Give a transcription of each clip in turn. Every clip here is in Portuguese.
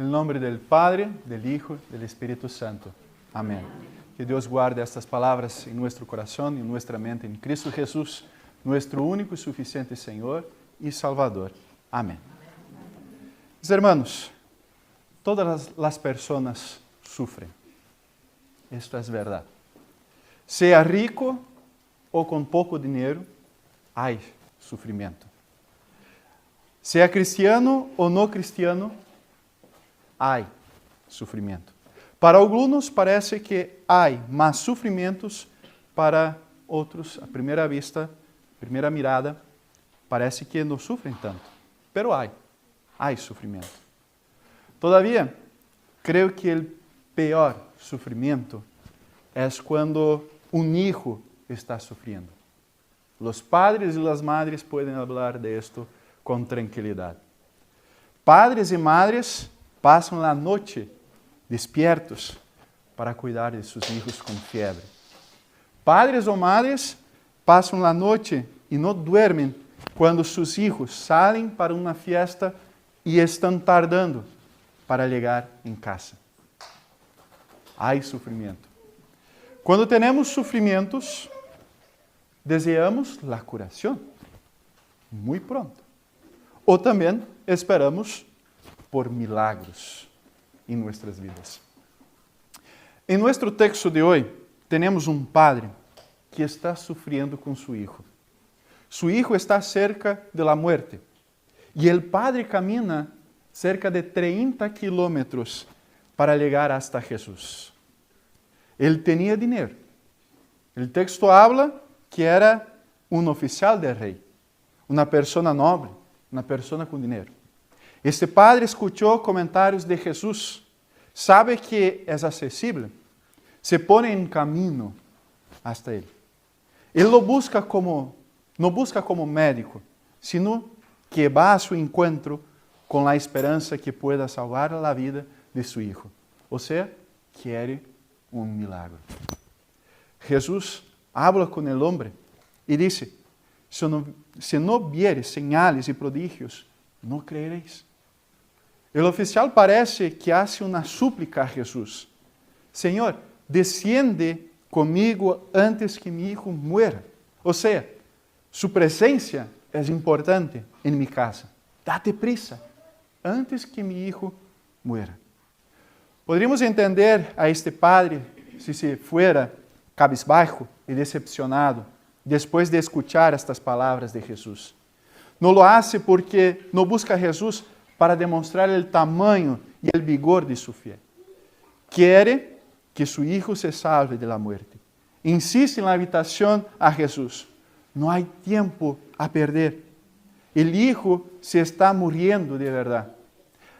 Em nome do Padre, do Hijo e do Espírito Santo. Amém. Que Deus guarde estas palavras em nosso coração e em nossa mente em Cristo Jesus, nosso único e suficiente Senhor e Salvador. Amém. Mis hermanos, todas as pessoas sofrem. Isto é verdade. Seja rico ou com pouco dinheiro, há sofrimento. Seja cristiano ou não cristiano, há sofrimento. Para alguns parece que há mais sofrimentos, para outros, à primeira vista, primeira mirada, parece que não sofrem tanto. Pero há sofrimento. Todavia, creio que o pior sofrimento é quando um hijo está sofrendo. Os padres e as madres podem falar de esto com tranquilidade. Padres e madres passam a noite despiertos para cuidar de seus filhos com febre. Padres ou madres passam a noite e não dormem quando seus filhos saem para uma fiesta e estão tardando para chegar em casa. Há sofrimento. Quando temos sofrimentos, desejamos a curação, muito pronto. Ou também esperamos por milagros em nossas vidas. Em nosso texto de hoje, temos um padre que está sofrendo com seu filho. Seu filho está cerca de la muerte e o padre camina cerca de 30 quilômetros para chegar hasta Jesus. Ele tinha dinheiro. O texto habla que era um oficial del rei, uma pessoa nobre, uma pessoa com dinheiro. Este padre escuchou comentários de Jesus, sabe que é acessível, se põe em caminho hasta ele. Ele não busca como médico, sino que va a seu encontro com a esperança que pueda salvar a vida de seu filho. Ou seja, quer um milagre. Jesus habla com o homem e disse: se não vieres señales e prodígios, não creeréis. O oficial parece que hace uma súplica a Jesus: Senhor, desciende comigo antes que mi hijo muera. Ou seja, sua presença é importante em minha casa. Date prisa, antes que mi hijo muera. Poderíamos entender a este padre se fuera cabisbajo e decepcionado depois de escuchar estas palavras de Jesus. Não lo hace porque não busca a Jesus para demonstrar o tamanho e o vigor de sua fé. Quer que seu hijo se salve de la muerte. Insiste na invitação a Jesus. Não há tempo a perder. O hijo se está morrendo de verdade.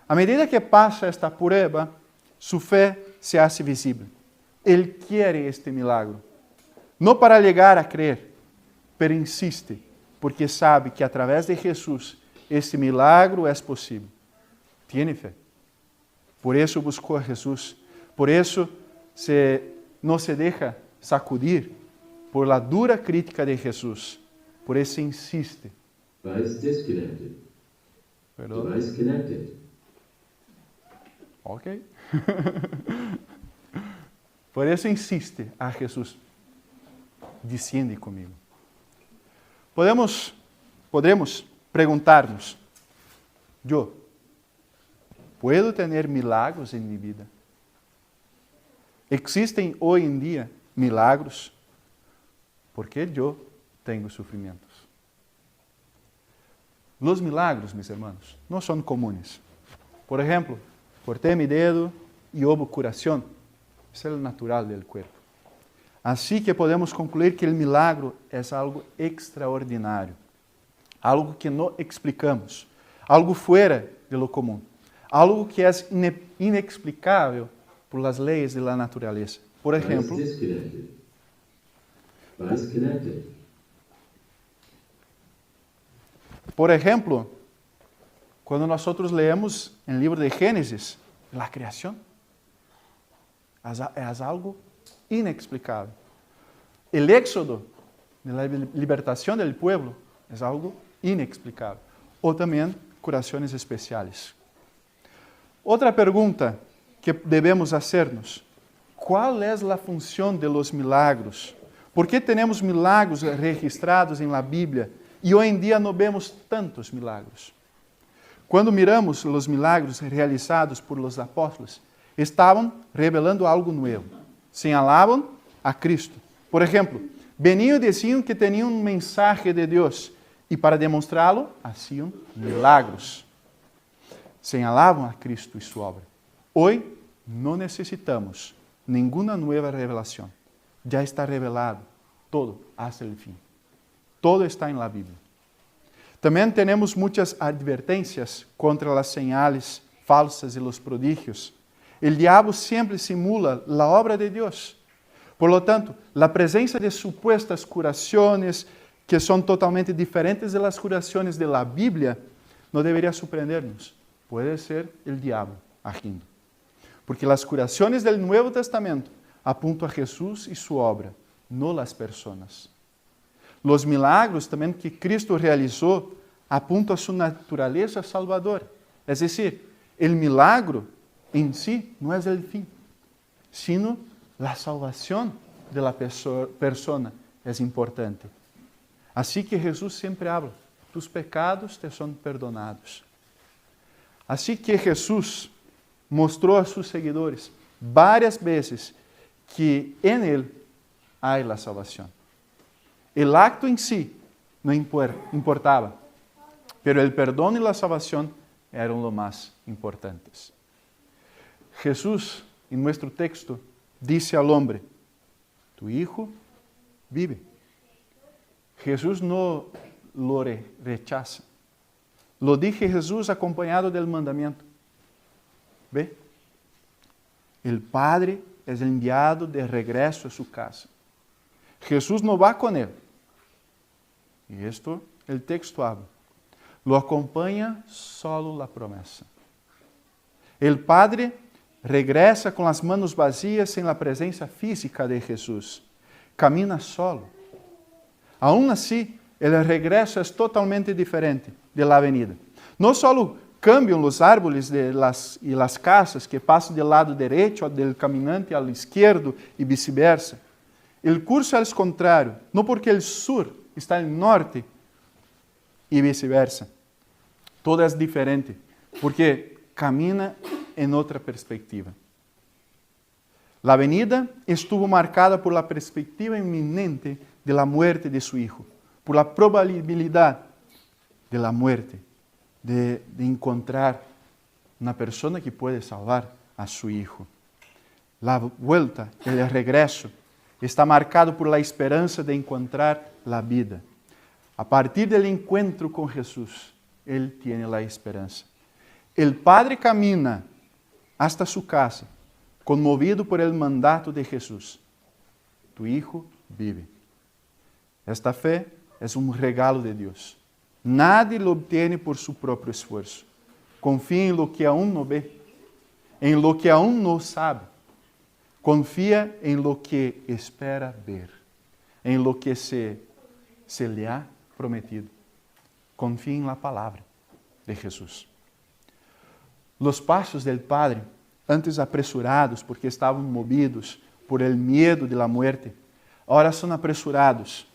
À medida que passa esta prueba, sua fé se hace visível. Ele quer este milagre. Não para chegar a crer, pero insiste, porque sabe que através de Jesus, este milagre é possível. Tiene fé. Por isso buscou a Jesus. Por isso não se deixa sacudir por la dura crítica de Jesus. Por isso insiste. Device disconnected. Perdão? Device connected. Ok. Por isso insiste a Jesus. Desciende comigo. Podemos perguntar-nos: eu puedo ter milagros em minha vida? Existem hoje em dia milagros? ¿Por que eu tenho sofrimentos? Os milagros, mis hermanos, não são comuns. Por exemplo, cortei meu dedo e houve curação. Isso é o natural do corpo. Assim que podemos concluir que o milagre é algo extraordinário, algo que não explicamos, algo fora de lo comum, algo que é inexplicável por las leyes de la naturaleza. Por exemplo, quando nós leemos em livro de Gênesis, a criação é algo inexplicável. O éxodo, a libertação do povo, é algo inexplicável. Ou também curações especiais. Outra pergunta que devemos hacernos: ¿cuál es la función de los milagros? ¿Por qué tenemos milagros registrados en la Biblia y hoy en día no vemos tantos milagros? Quando miramos os milagros realizados por los apóstolos, estavam revelando algo novo. Señalavam a Cristo. Por exemplo, veniam e diziam que tinham um mensaje de Deus e para demonstrá-lo, faziam milagros. Señalavam a Cristo e sua obra. Hoje, não necessitamos nenhuma nova revelação. Já está revelado todo hasta o fim. Todo está em la Bíblia. Também temos muitas advertências contra as señales falsas e os prodígios. O diabo sempre simula a obra de Deus. Por lo tanto, a presença de supuestas curações que são totalmente diferentes das curações de la Bíblia não deveria surpreender-nos. Pode ser o diabo agindo. Porque as curações do Novo Testamento apuntam a Jesus e sua obra, não as pessoas. Os milagros também que Cristo realizou apuntam a sua natureza salvadora. É decir, o milagro em si não é o fim, sino a salvação de la persona é importante. Assim que Jesus sempre habla, tus pecados te são perdonados. Assim que Jesus mostrou a seus seguidores várias vezes que em Ele há a salvação. O acto em si não importava, pero o perdão e a salvação eram os mais importantes. Jesus, em nosso texto, disse ao homem: tu hijo vive. Jesus não lo rechaza. Lo dije Jesus acompanhado del mandamento. ¿Ve? El Padre es enviado de regreso a su casa. Jesús no va con él. Y esto el texto habla. Lo acompaña solo la promesa. El Padre regresa con las manos vacías en la presencia física de Jesús. Camina solo. Aún así, el regreso es totalmente diferente de la venida. No solo cambiam os árvores e as casas que passam do lado direito do caminhante ao esquerdo e vice-versa. O curso é o contrário, não porque o sur está no norte e vice-versa. Todo é diferente, porque camina em outra perspectiva. A venida estuvo marcada por la perspectiva inminente de la muerte de su hijo, por la probabilidad de la muerte, de encontrar una persona que puede salvar a su hijo. La vuelta, el regreso, está marcado por la esperanza de encontrar la vida. A partir del encuentro con Jesús, Él tiene la esperanza. El Padre camina hasta su casa, conmovido por el mandato de Jesús. Tu hijo vive. Esta fe es un regalo de Dios. Nadie lo obtiene por su propio esfuerzo. Confía en lo que aún no ve, en lo que aún no sabe. Confía en lo que espera ver, en lo que se le ha prometido. Confía en la palabra de Jesús. Los pasos del Padre, antes apresurados porque estavam movidos por el miedo de la muerte, ahora são apresurados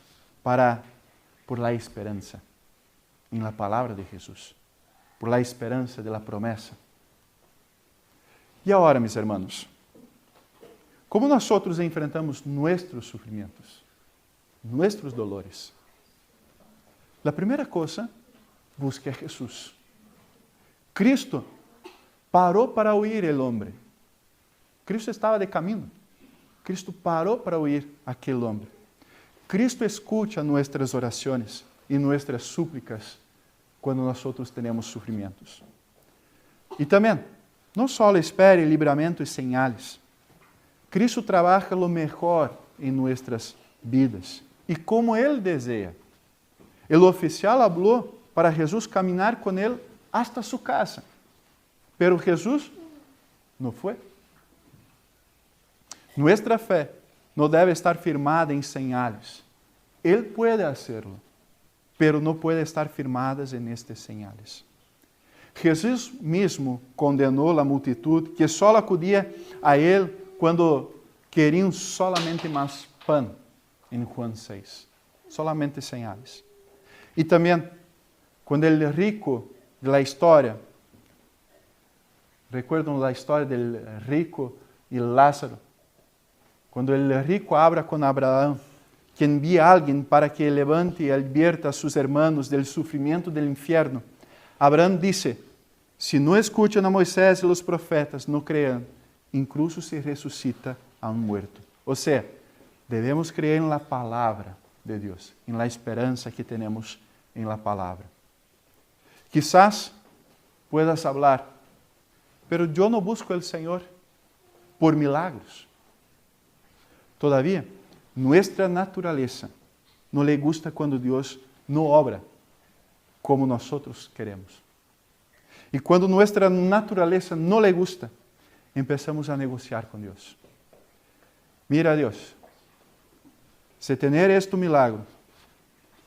por la esperança em la palavra de Jesus, por la esperança de la promessa. E agora, mis hermanos, como nós outros enfrentamos nossos sofrimentos, nossos dolores? A primeira coisa, busque a Jesus. Cristo parou para ouvir o homem. Cristo estava de caminho. Cristo parou para ouvir aquele homem. Cristo escuta nossas orações e nossas súplicas quando nós outros temos sofrimentos. E também, não só espere livramento e señales. Cristo trabalha o melhor em nossas vidas e como Ele deseja. O oficial falou para Jesus caminhar com Ele hasta sua casa, pero Jesus não foi. Nossa fé não deve estar firmada em señales. Ele pode hacerlo, pero não pode estar firmada en estes señales. Jesús mismo condenou a multitud que só acudia a Ele quando queriam solamente mais pão, em Juan 6. Solamente señales. E também, quando o rico da história, recuerdam a história do rico e Lázaro, quando o rico habla com Abraão, que envia a alguém para que levante e advierta a seus hermanos del sufrimiento del infierno, Abraão disse: se não escutam a Moisés e os profetas, não crean, incluso se ressuscita a um muerto. Ou seja, devemos creer na palavra de Deus, na esperança que temos na palavra. Quizás puedas falar, pero eu não busco o Senhor por milagros. Todavía, nuestra naturaleza no le gusta quando Deus não obra como nós queremos. E quando nossa naturaleza não le gusta, empezamos a negociar com Deus. Mira, Deus, se tener este milagro,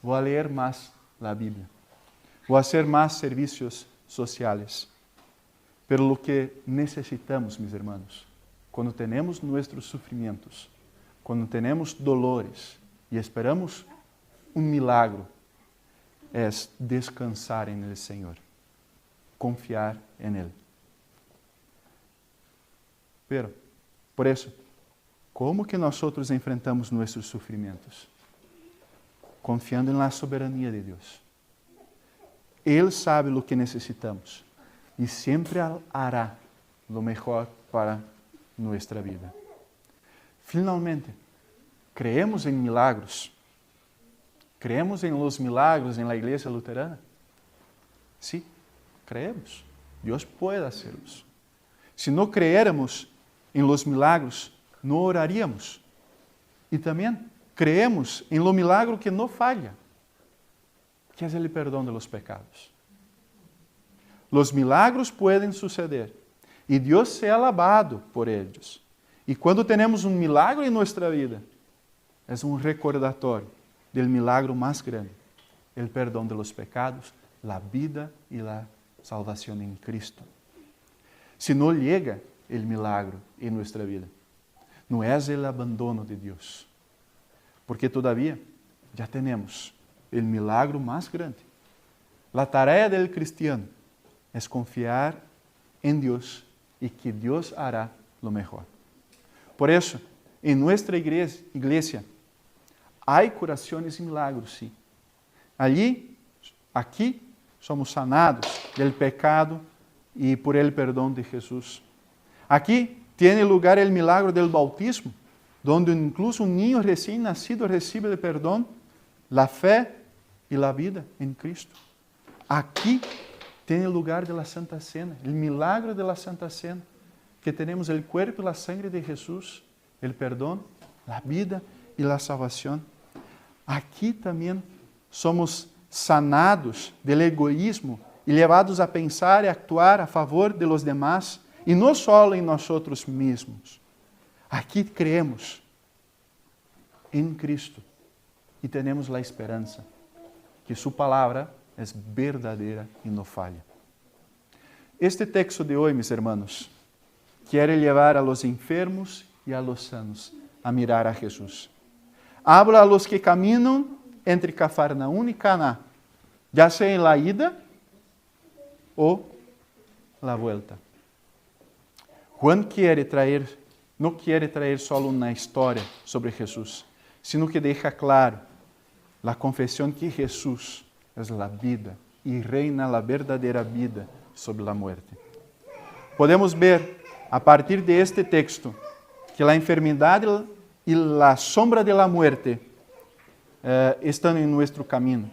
vou a ler mais a Bíblia, vou a hacer mais serviços sociais. Pero lo que necessitamos, mis hermanos, quando temos nossos sofrimentos, quando temos dolores e esperamos um milagro, é descansar em el Senhor, confiar em Ele. Pero, por isso, como que nós enfrentamos nossos sofrimentos? Confiando na soberania de Deus. Ele sabe o que necessitamos e sempre hará o melhor para nossa vida. Finalmente, creemos em milagros. ¿Creemos en los milagros en la iglesia luterana? Sí, creemos. Dios puede hacerlos. Si no creéramos en los milagros, no oraríamos. Y también creemos en lo milagro que no falla, que es el perdón de los pecados. Los milagros pueden suceder y Dios sea alabado por ellos. Y cuando tenemos un milagro en nuestra vida, es un recordatorio del milagro más grande, el perdón de los pecados, la vida y la salvación en Cristo. Si no llega el milagro en nuestra vida, no es el abandono de Dios, porque todavía ya tenemos el milagro más grande. La tarea del cristiano es confiar en Dios y que Dios hará lo mejor. Por eso, en nuestra iglesia hay curaciones y milagros, sí. Aquí somos sanados del pecado y por el perdón de Jesús. Aquí tiene lugar el milagro del bautismo, donde incluso un niño recién nacido recibe el perdón, la fe y la vida en Cristo. Aquí tiene lugar de la Santa Cena, el milagro de la Santa Cena, que tenemos el cuerpo y la sangre de Jesús, el perdón, la vida y la salvación. Aquí também somos sanados del egoísmo e levados a pensar e actuar a favor de los demás e não só em nós mesmos. Aqui creemos em Cristo e temos a esperança que sua palavra é verdadeira e não falha. Este texto de hoje, mis hermanos, quer levar a los enfermos e a los sanos a mirar a Jesús. Habla a los que caminam entre Cafarnaum e Caná, ya sea en la ida o la vuelta. Juan não quiere traer solo uma história sobre Jesús, sino que deja claro la confesión que Jesús es la vida y reina la verdadera vida sobre la muerte. Podemos ver a partir de este texto que la enfermedad y la sombra de la muerte están en nuestro camino,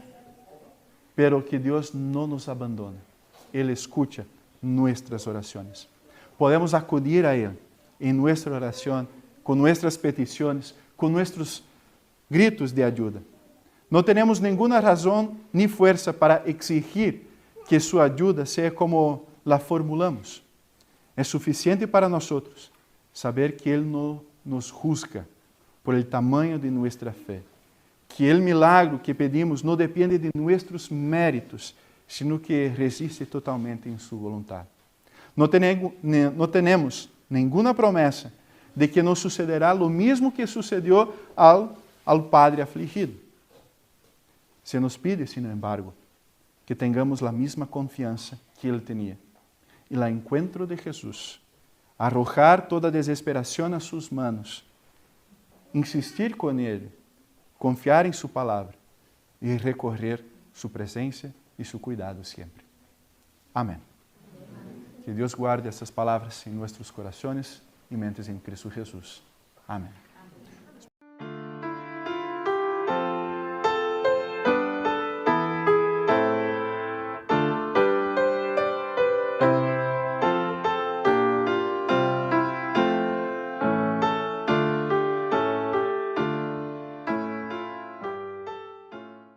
pero que Dios no nos abandona. Él escucha nuestras oraciones. Podemos acudir a Él en nuestra oración, con nuestras peticiones, con nuestros gritos de ayuda. No tenemos ninguna razón ni fuerza para exigir que su ayuda sea como la formulamos. Es suficiente para nosotros saber que Él no nos juzga por el tamaño de nuestra fe, que el milagro que pedimos no depende de nuestros méritos, sino que resiste totalmente em sua voluntad. No tenemos ninguna promessa de que nos sucederá lo mismo que sucedió al padre afligido. Se nos pide, sin embargo, que tengamos la misma confiança que ele tinha. E la encuentro de Jesús, arrojar toda desesperação a sus manos, insistir com ele, confiar em su palavra e recorrer su presença e su cuidado sempre. Amém. Que Deus guarde essas palavras em nossos corações e mentes em Cristo Jesus. Amém.